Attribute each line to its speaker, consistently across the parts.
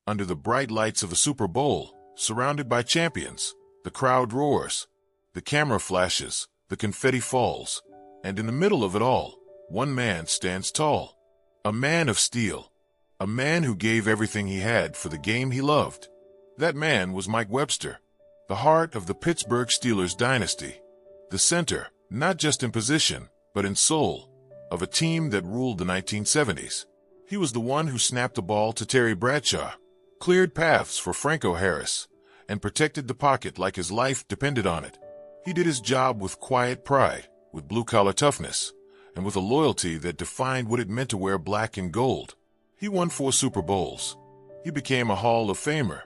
Speaker 1: under the bright lights of a Super Bowl, surrounded by champions. The crowd roars, the camera flashes, the confetti falls, and in the middle of it all, one man stands tall. A man of steel. A man who gave everything he had for the game he loved. That man was Mike Webster, the heart of the Pittsburgh Steelers dynasty. The center, not just in position, but in soul, of a team that ruled the 1970s. He was the one who snapped the ball to Terry Bradshaw, cleared paths for Franco Harris, and protected the pocket like his life depended on it. He did his job with quiet pride, with blue-collar toughness, and with a loyalty that defined what it meant to wear black and gold. He won 4 Super Bowls. He became a Hall of Famer,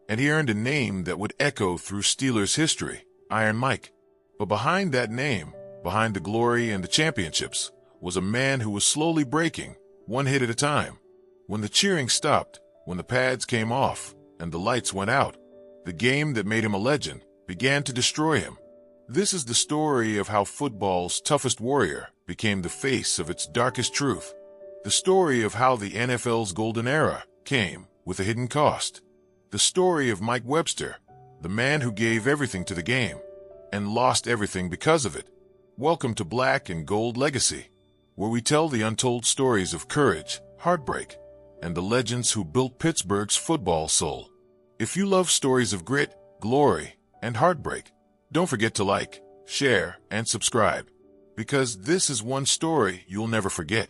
Speaker 1: and he earned a name that would echo through Steelers history, Iron Mike. But behind that name, behind the glory and the championships, was a man who was slowly breaking, one hit at a time. When the cheering stopped, when the pads came off, and the lights went out, the game that made him a legend began to destroy him. This is the story of how football's toughest warrior became the face of its darkest truth. The story of how the NFL's golden era came with a hidden cost. The story of Mike Webster, the man who gave everything to the game and lost everything because of it. Welcome to Black and Gold Legacy, where we tell the untold stories of courage, heartbreak, and the legends who built Pittsburgh's football soul. If you love stories of grit, glory, and heartbreak, don't forget to like, share, and subscribe, because this is one story you'll never forget.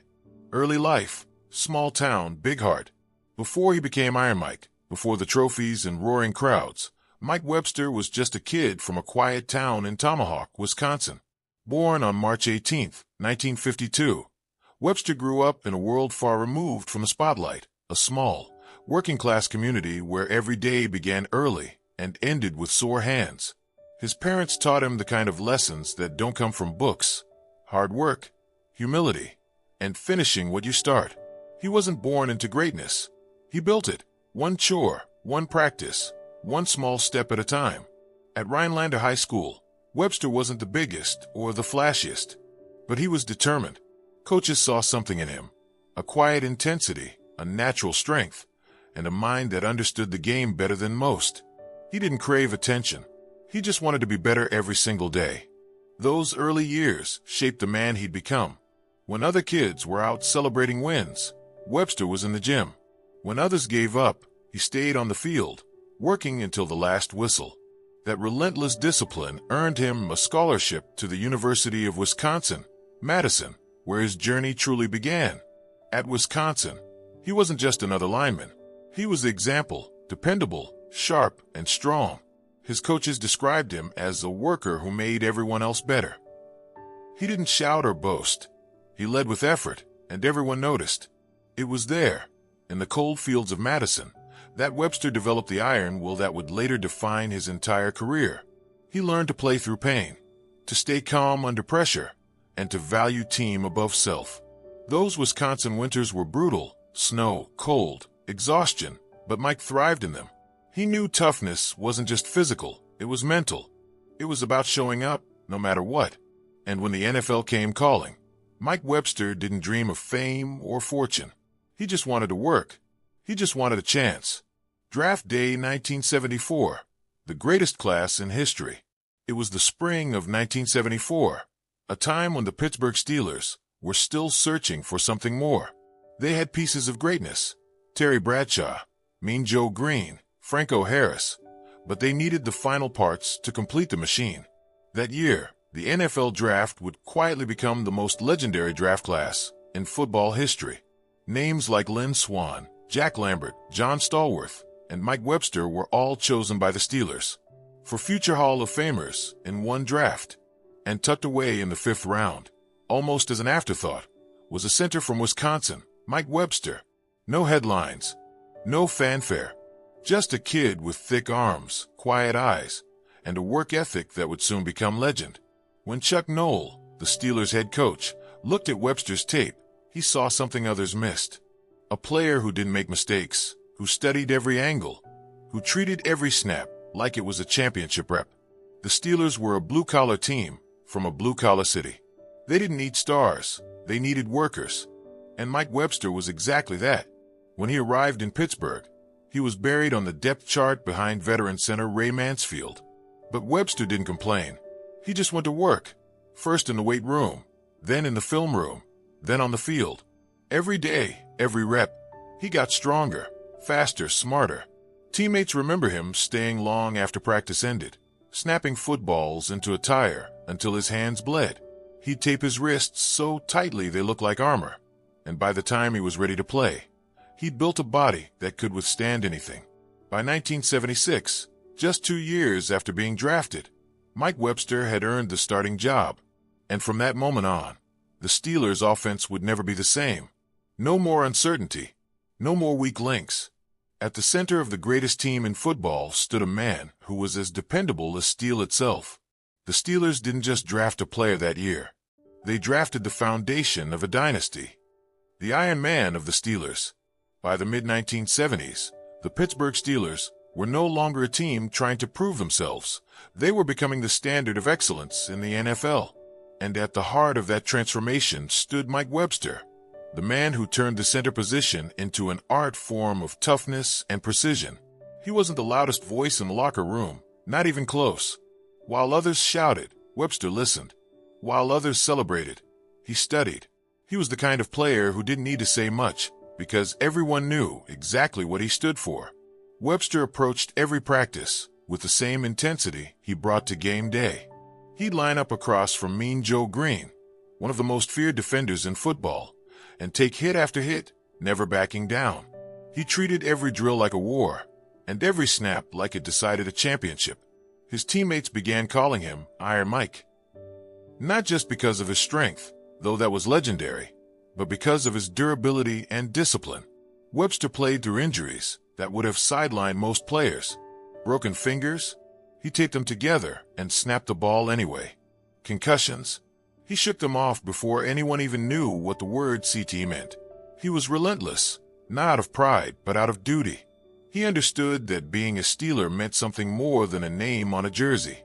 Speaker 1: Early life, small town, big heart. Before he became Iron Mike, before the trophies and roaring crowds, Mike Webster was just a kid from a quiet town in Tomahawk, Wisconsin. Born on March 18, 1952, Webster grew up in a world far removed from the spotlight, a small, working-class community where every day began early and ended with sore hands. His parents taught him the kind of lessons that don't come from books: hard work, humility, and finishing what you start. He wasn't born into greatness. He built it, one chore, one practice, one small step at a time. At Rhinelander High School, Webster wasn't the biggest or the flashiest, but he was determined. Coaches saw something in him, a quiet intensity, a natural strength, and a mind that understood the game better than most. He didn't crave attention. He just wanted to be better every single day. Those early years shaped the man he'd become. When other kids were out celebrating wins, Webster was in the gym. When others gave up, he stayed on the field, working until the last whistle. That relentless discipline earned him a scholarship to the University of Wisconsin-Madison, where his journey truly began. At Wisconsin, he wasn't just another lineman. He was the example, dependable, sharp, and strong. His coaches described him as a worker who made everyone else better. He didn't shout or boast. He led with effort, and everyone noticed. It was there, in the cold fields of Madison, that Webster developed the iron will that would later define his entire career. He learned to play through pain, to stay calm under pressure, and to value team above self. Those Wisconsin winters were brutal: snow, cold, exhaustion, but Mike thrived in them. He knew toughness wasn't just physical, it was mental. It was about showing up, no matter what. And when the NFL came calling, Mike Webster didn't dream of fame or fortune. He just wanted to work. He just wanted a chance. Draft Day 1974, the greatest class in history. It was the spring of 1974, a time when the Pittsburgh Steelers were still searching for something more. They had pieces of greatness: Terry Bradshaw, Mean Joe Green, Franco Harris, but they needed the final parts to complete the machine. That year, the NFL draft would quietly become the most legendary draft class in football history. Names like Lynn Swann, Jack Lambert, John Stallworth, and Mike Webster were all chosen by the Steelers for future Hall of Famers in one draft. And tucked away in the 5th round, almost as an afterthought, was a center from Wisconsin, Mike Webster. No headlines, no fanfare, just a kid with thick arms, quiet eyes, and a work ethic that would soon become legend. When Chuck Noll, the Steelers' head coach, looked at Webster's tape, he saw something others missed. A player who didn't make mistakes, who studied every angle, who treated every snap like it was a championship rep. The Steelers were a blue-collar team from a blue-collar city. They didn't need stars, they needed workers. And Mike Webster was exactly that. When he arrived in Pittsburgh, He was buried on the depth chart behind veteran center Ray Mansfield. But Webster didn't complain. He just went to work, first in the weight room, then in the film room, then on the field. Every day, every rep, he got stronger, faster, smarter. Teammates remember him staying long after practice ended, snapping footballs into a tire until his hands bled. He'd tape his wrists so tightly they looked like armor, and by the time he was ready to play, he'd built a body that could withstand anything. By 1976, just 2 years after being drafted, Mike Webster had earned the starting job, and from that moment on, the Steelers' offense would never be the same. No more uncertainty, no more weak links. At the center of the greatest team in football stood a man who was as dependable as steel itself. The Steelers didn't just draft a player that year. They drafted the foundation of a dynasty. The Iron Man of the Steelers. By the mid-1970s, the Pittsburgh Steelers were no longer a team trying to prove themselves. They were becoming the standard of excellence in the NFL. And at the heart of that transformation stood Mike Webster, the man who turned the center position into an art form of toughness and precision. He wasn't the loudest voice in the locker room, not even close. While others shouted, Webster listened. While others celebrated, he studied. He was the kind of player who didn't need to say much, because everyone knew exactly what he stood for. Webster approached every practice with the same intensity he brought to game day. He'd line up across from Mean Joe Green, one of the most feared defenders in football, and take hit after hit, never backing down. He treated every drill like a war, and every snap like it decided a championship. His teammates began calling him Iron Mike. Not just because of his strength, though that was legendary, but because of his durability and discipline. Webster played through injuries that would have sidelined most players. Broken fingers, he taped them together and snapped the ball anyway. Concussions, he shook them off before anyone even knew what the word CT meant. He was relentless, not out of pride, but out of duty. He understood that being a Steeler meant something more than a name on a jersey.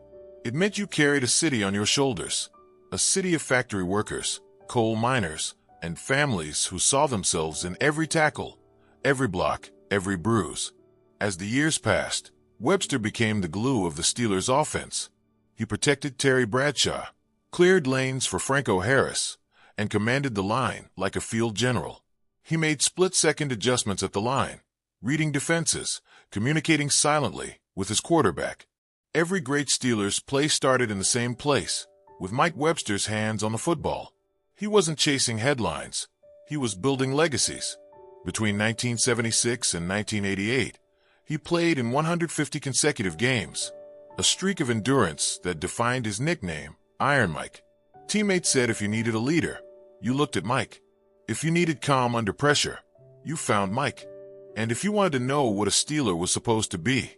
Speaker 1: It meant you carried a city on your shoulders, a city of factory workers, coal miners, and families who saw themselves in every tackle, every block, every bruise. As the years passed, Webster became the glue of the Steelers' offense. He protected Terry Bradshaw, cleared lanes for Franco Harris, and commanded the line like a field general. He made split-second adjustments at the line, reading defenses, communicating silently with his quarterback. Every great Steelers play started in the same place, with Mike Webster's hands on the football. He wasn't chasing headlines. He was building legacies. Between 1976 and 1988, he played in 150 consecutive games, a streak of endurance that defined his nickname, Iron Mike. Teammates said if you needed a leader, you looked at Mike. If you needed calm under pressure, you found Mike. And if you wanted to know what a Steeler was supposed to be,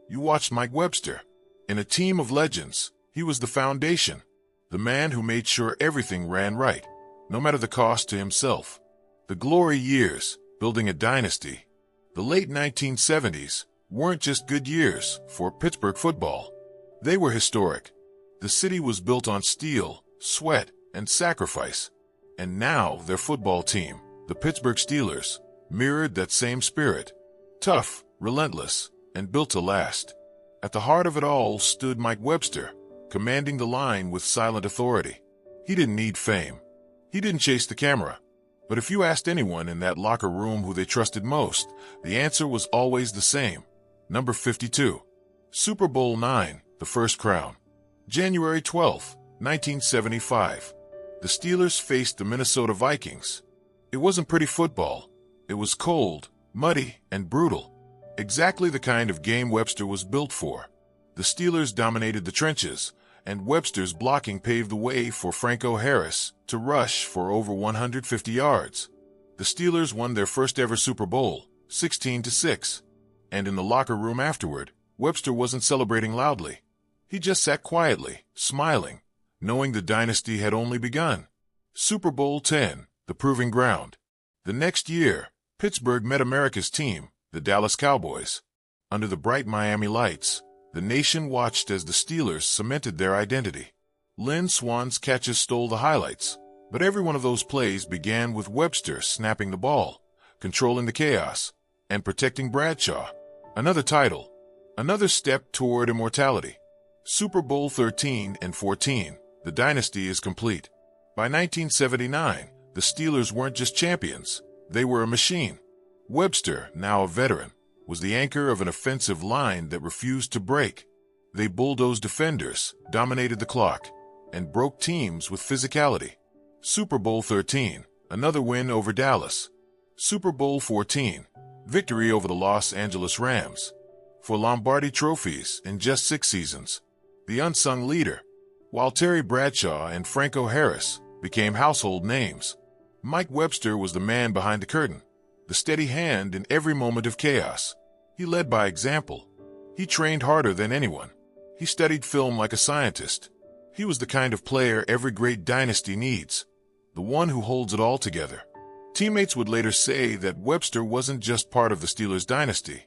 Speaker 1: you watched Mike Webster. In a team of legends, he was the foundation, the man who made sure everything ran right, no matter the cost to himself. The glory years, building a dynasty, the late 1970s, weren't just good years for Pittsburgh football. They were historic. The city was built on steel, sweat, and sacrifice. And now their football team, the Pittsburgh Steelers, mirrored that same spirit. Tough, relentless, and built to last. At the heart of it all stood Mike Webster, commanding the line with silent authority. He didn't need fame. He didn't chase the camera. But if you asked anyone in that locker room who they trusted most, the answer was always the same. Number 52. Super Bowl IX, the first crown. January 12, 1975. The Steelers faced the Minnesota Vikings. It wasn't pretty football. It was cold, muddy, and brutal. Exactly the kind of game Webster was built for. The Steelers dominated the trenches, and Webster's blocking paved the way for Franco Harris to rush for over 150 yards. The Steelers won their first ever Super Bowl, 16-6. And in the locker room afterward, Webster wasn't celebrating loudly. He just sat quietly, smiling, knowing the dynasty had only begun. Super Bowl X, the proving ground. The next year, Pittsburgh met America's team, the Dallas Cowboys. Under the bright Miami lights, the nation watched as the Steelers cemented their identity. Lynn Swann's catches stole the highlights, but every one of those plays began with Webster snapping the ball, controlling the chaos, and protecting Bradshaw. Another title. Another step toward immortality. Super Bowl 13 and 14. The dynasty is complete. By 1979, the Steelers weren't just champions. They were a machine. Webster, now a veteran, was the anchor of an offensive line that refused to break. They bulldozed defenders, dominated the clock, and broke teams with physicality. Super Bowl 13, another win over Dallas. Super Bowl 14, victory over the Los Angeles Rams. 4 Lombardi trophies in just 6 seasons. The unsung leader. While Terry Bradshaw and Franco Harris became household names, Mike Webster was the man behind the curtain, the steady hand in every moment of chaos. He led by example. He trained harder than anyone. He studied film like a scientist. He was the kind of player every great dynasty needs, the one who holds it all together. Teammates would later say that Webster wasn't just part of the Steelers dynasty.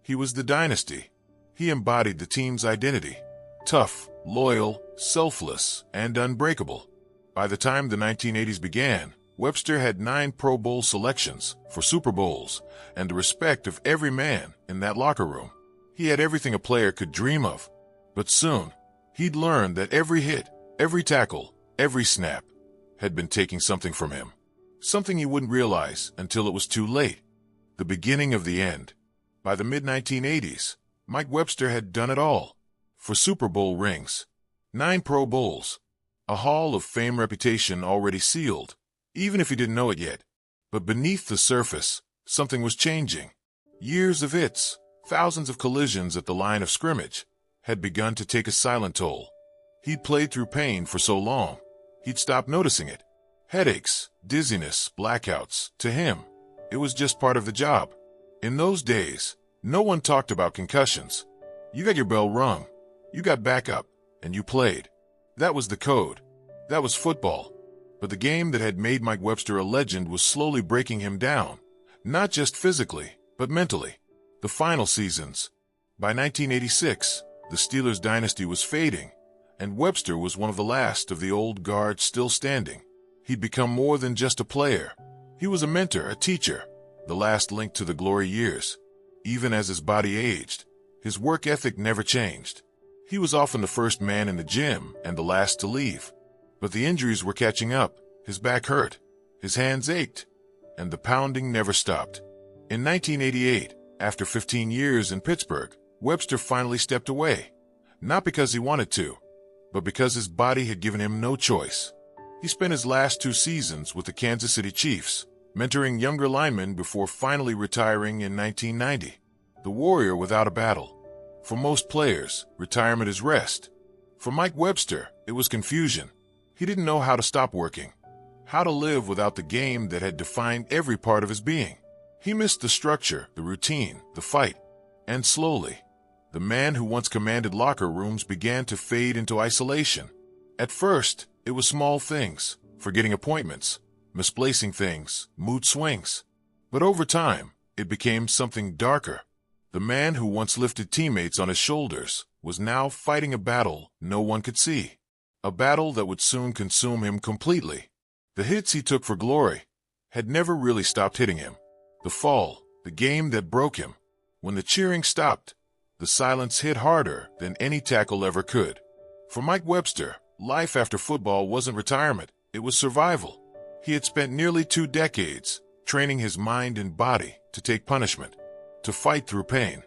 Speaker 1: He was the dynasty. He embodied the team's identity. Tough, loyal, selfless, and unbreakable. By the time the 1980s began, Webster had 9 Pro Bowl selections for Super Bowls and the respect of every man in that locker room. He had everything a player could dream of. But soon, he'd learned that every hit, every tackle, every snap had been taking something from him. Something he wouldn't realize until it was too late. The beginning of the end. By the mid-1980s, Mike Webster had done it all. For Super Bowl rings, 9 Pro Bowls, a Hall of Fame reputation already sealed, even if he didn't know it yet. But beneath the surface, something was changing. Years of hits, thousands of collisions at the line of scrimmage, had begun to take a silent toll. He'd played through pain for so long, he'd stopped noticing it. Headaches, dizziness, blackouts, to him, it was just part of the job. In those days, no one talked about concussions. You got your bell rung. You got back up, and you played. That was the code. That was football. But the game that had made Mike Webster a legend was slowly breaking him down, not just physically, but mentally. The final seasons. By 1986, the Steelers dynasty was fading, and Webster was one of the last of the old guard still standing. He'd become more than just a player. He was a mentor, a teacher, the last link to the glory years. Even as his body aged, his work ethic never changed. He was often the first man in the gym and the last to leave. But the injuries were catching up. His back hurt, his hands ached, and the pounding never stopped. In 1988, after 15 years in Pittsburgh, Webster finally stepped away. Not because he wanted to, but because his body had given him no choice. He spent his last 2 seasons with the Kansas City Chiefs, mentoring younger linemen before finally retiring in 1990. The warrior without a battle. For most players, retirement is rest. For Mike Webster, it was confusion. He didn't know how to stop working, how to live without the game that had defined every part of his being. He missed the structure, the routine, the fight. And slowly, the man who once commanded locker rooms began to fade into isolation. At first, it was small things, forgetting appointments, misplacing things, mood swings. But over time, it became something darker. The man who once lifted teammates on his shoulders was now fighting a battle no one could see. A battle that would soon consume him completely. The hits he took for glory had never really stopped hitting him. The fall, the game that broke him. When the cheering stopped, the silence hit harder than any tackle ever could. For Mike Webster, life after football wasn't retirement, it was survival. He had spent nearly 2 decades training his mind and body to take punishment, to fight through pain,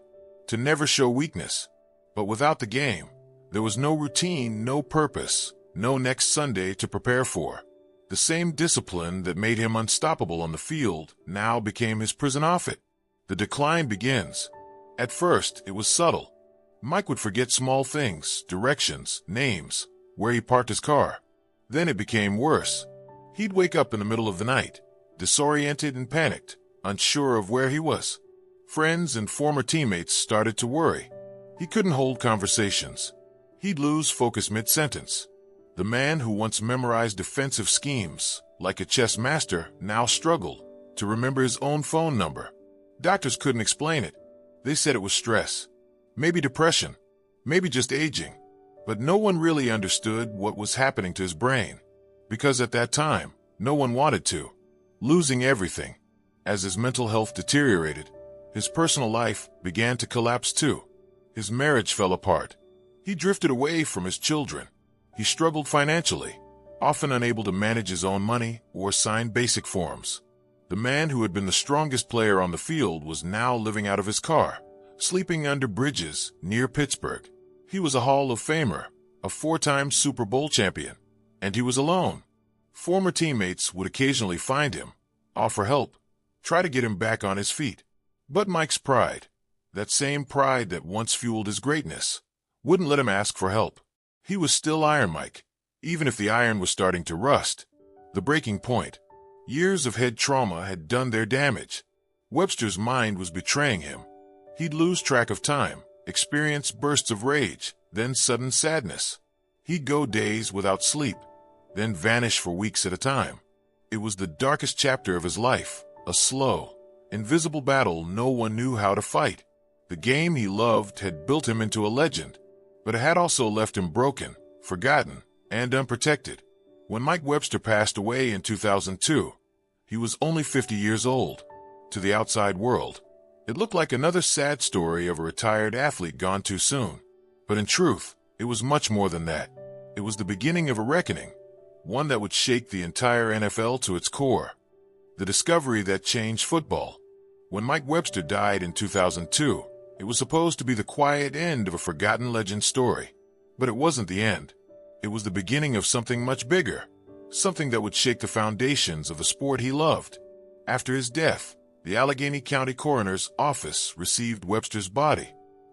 Speaker 1: to never show weakness. But without the game, there was no routine, no purpose, no next Sunday to prepare for. The same discipline that made him unstoppable on the field now became his prison outfit. The decline begins. At first, it was subtle. Mike would forget small things, directions, names, where he parked his car. Then it became worse. He'd wake up in the middle of the night, disoriented and panicked, unsure of where he was. Friends and former teammates started to worry. He couldn't hold conversations. He'd lose focus mid-sentence. The man who once memorized defensive schemes, like a chess master, now struggled to remember his own phone number. Doctors couldn't explain it. They said it was stress, maybe depression, maybe just aging. But no one really understood what was happening to his brain, because at that time, no one wanted to. Losing everything. As his mental health deteriorated, His personal life began to collapse too. His marriage fell apart. He drifted away from his children. He struggled financially, often unable to manage his own money or sign basic forms. The man who had been the strongest player on the field was now living out of his car, sleeping under bridges near Pittsburgh. He was a Hall of Famer, a four-time Super Bowl champion, and he was alone. Former teammates would occasionally find him, offer help, try to get him back on his feet. But Mike's pride, that same pride that once fueled his greatness, wouldn't let him ask for help. He was still Iron Mike, even if the iron was starting to rust. The breaking point. Years of head trauma had done their damage. Webster's mind was betraying him. He'd lose track of time, experience bursts of rage, then sudden sadness. He'd go days without sleep, then vanish for weeks at a time. It was the darkest chapter of his life, a slow, invisible battle no one knew how to fight. The game he loved had built him into a legend, but it had also left him broken, forgotten, and unprotected. When Mike Webster passed away in 2002, he was only 50 years old. To the outside world, it looked like another sad story of a retired athlete gone too soon. But in truth, it was much more than that. It was the beginning of a reckoning, one that would shake the entire NFL to its core. The discovery that changed football. When Mike Webster died in 2002, it was supposed to be the quiet end of a forgotten legend story. But it wasn't the end. It was the beginning of something much bigger, something that would shake the foundations of the sport he loved. After his death, the Allegheny County Coroner's Office received Webster's body.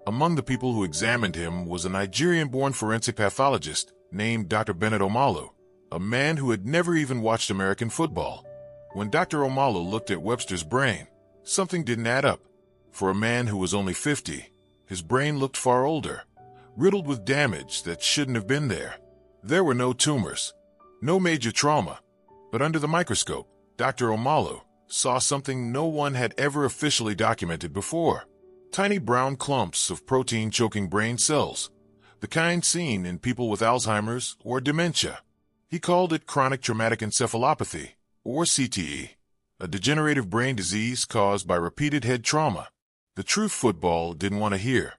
Speaker 1: Among the people who examined him was a Nigerian-born forensic pathologist named Dr. Bennet Omalu, a man who had never even watched American football. When Dr. Omalu looked at Webster's brain, something didn't add up. For a man who was only 50, his brain looked far older, riddled with damage that shouldn't have been there. There were no tumors, no major trauma, but under the microscope, Dr. Omalu saw something no one had ever officially documented before. Tiny brown clumps of protein-choking brain cells, the kind seen in people with Alzheimer's or dementia. He called it chronic traumatic encephalopathy, or CTE, a degenerative brain disease caused by repeated head trauma. The truth football didn't want to hear.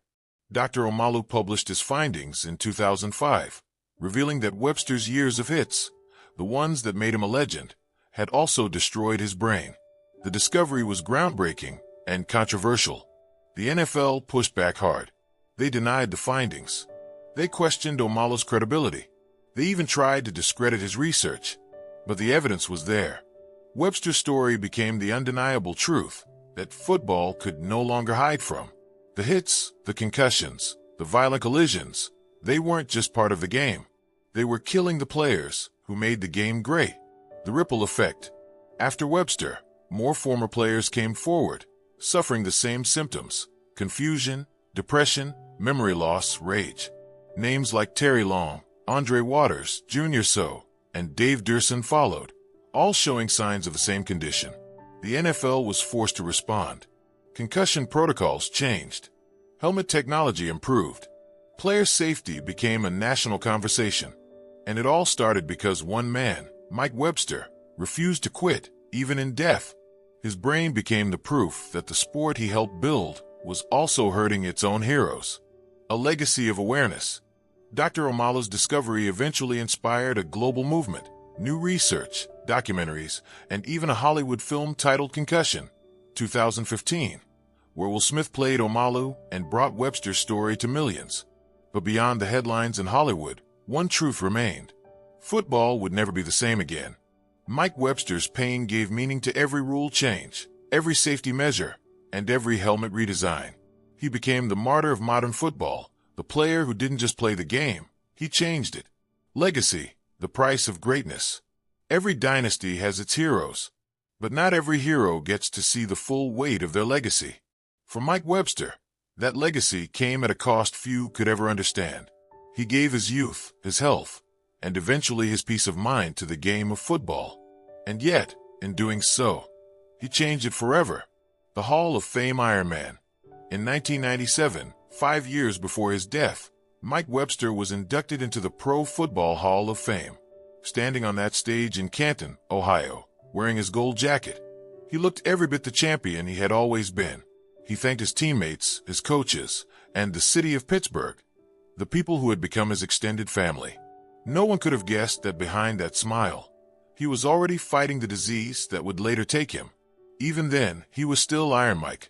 Speaker 1: Dr. Omalu published his findings in 2005, revealing that Webster's years of hits, the ones that made him a legend, had also destroyed his brain. The discovery was groundbreaking and controversial. The NFL pushed back hard. They denied the findings. They questioned Omalu's credibility. They even tried to discredit his research. But the evidence was there. Webster's story became the undeniable truth that football could no longer hide from. The hits, the concussions, the violent collisions, they weren't just part of the game. They were killing the players who made the game great. The ripple effect. After Webster, more former players came forward, suffering the same symptoms: confusion, depression, memory loss, rage. Names like Terry Long, Andre Waters, Jr. So, and Dave Durson followed, all showing signs of the same condition. The NFL was forced to respond. Concussion protocols changed. Helmet technology improved. Player safety became a national conversation. And it all started because one man, Mike Webster, refused to quit, even in death. His brain became the proof that the sport he helped build was also hurting its own heroes. A legacy of awareness. Dr. Omalu's discovery eventually inspired a global movement, new research, documentaries, and even a Hollywood film titled Concussion, 2015, where Will Smith played Omalu and brought Webster's story to millions. But beyond the headlines in Hollywood, one truth remained. Football would never be the same again. Mike Webster's pain gave meaning to every rule change, every safety measure, and every helmet redesign. He became the martyr of modern football, the player who didn't just play the game, he changed it. Legacy, the price of greatness. Every dynasty has its heroes, but not every hero gets to see the full weight of their legacy. For Mike Webster, that legacy came at a cost few could ever understand. He gave his youth, his health, and eventually his peace of mind to the game of football. And yet, in doing so, he changed it forever. The Hall of Fame Ironman. In 1997, 5 years before his death, Mike Webster was inducted into the Pro Football Hall of Fame. Standing on that stage in Canton, Ohio, wearing his gold jacket, he looked every bit the champion he had always been. He thanked his teammates, his coaches, and the city of Pittsburgh, the people who had become his extended family. No one could have guessed that behind that smile, he was already fighting the disease that would later take him. Even then, he was still Iron Mike,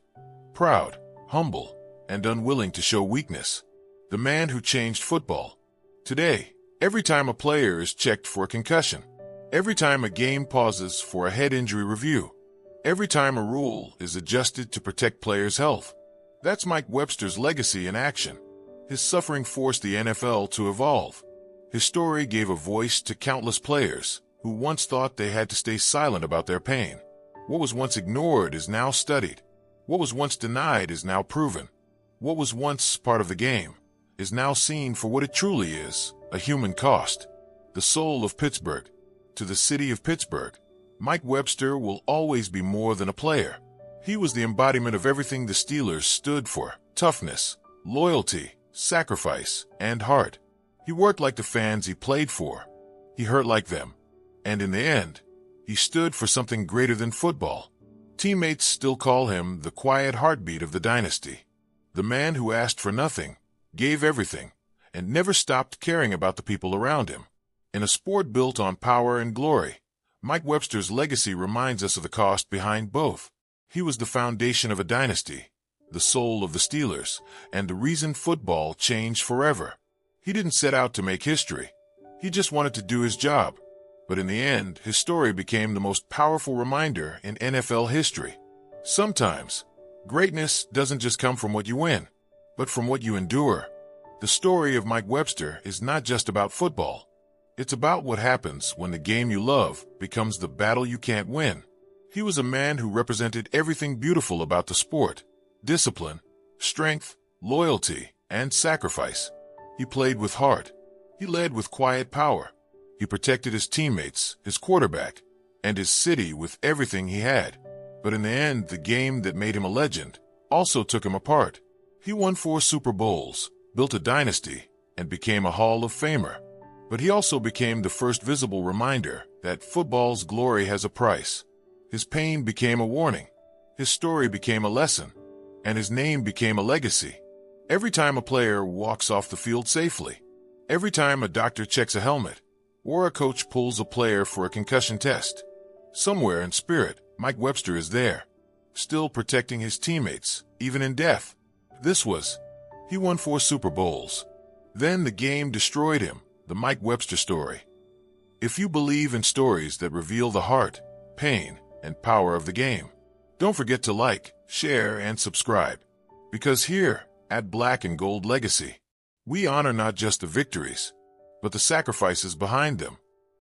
Speaker 1: proud, humble, and unwilling to show weakness. The man who changed football. Today, every time a player is checked for a concussion, every time a game pauses for a head injury review, every time a rule is adjusted to protect players' health, that's Mike Webster's legacy in action. His suffering forced the NFL to evolve. His story gave a voice to countless players who once thought they had to stay silent about their pain. What was once ignored is now studied. What was once denied is now proven. What was once part of the game is now seen for what it truly is, a human cost. The soul of Pittsburgh. To the city of Pittsburgh, Mike Webster will always be more than a player. He was the embodiment of everything the Steelers stood for: toughness, loyalty, sacrifice, and heart. He worked like the fans he played for. He hurt like them. And in the end, he stood for something greater than football. Teammates still call him the quiet heartbeat of the dynasty. The man who asked for nothing, gave everything, and never stopped caring about the people around him. In a sport built on power and glory, Mike Webster's legacy reminds us of the cost behind both. He was the foundation of a dynasty, the soul of the Steelers, and the reason football changed forever. He didn't set out to make history. He just wanted to do his job. But in the end, his story became the most powerful reminder in NFL history. Sometimes, greatness doesn't just come from what you win, but from what you endure. The story of Mike Webster is not just about football. It's about what happens when the game you love becomes the battle you can't win. He was a man who represented everything beautiful about the sport: discipline, strength, loyalty, and sacrifice. He played with heart. He led with quiet power. He protected his teammates, his quarterback, and his city with everything he had. But in the end, the game that made him a legend also took him apart. He won 4 Super Bowls, built a dynasty, and became a Hall of Famer. But he also became the first visible reminder that football's glory has a price. His pain became a warning. His story became a lesson. And his name became a legacy. Every time a player walks off the field safely, every time a doctor checks a helmet, or a coach pulls a player for a concussion test, somewhere in spirit, Mike Webster is there, still protecting his teammates, even in death. He won 4 Super Bowls. Then the game destroyed him, the Mike Webster story. If you believe in stories that reveal the heart, pain, and power of the game, don't forget to like, share, and subscribe. Because here, at Black and Gold Legacy, we honor not just the victories, but the sacrifices behind them.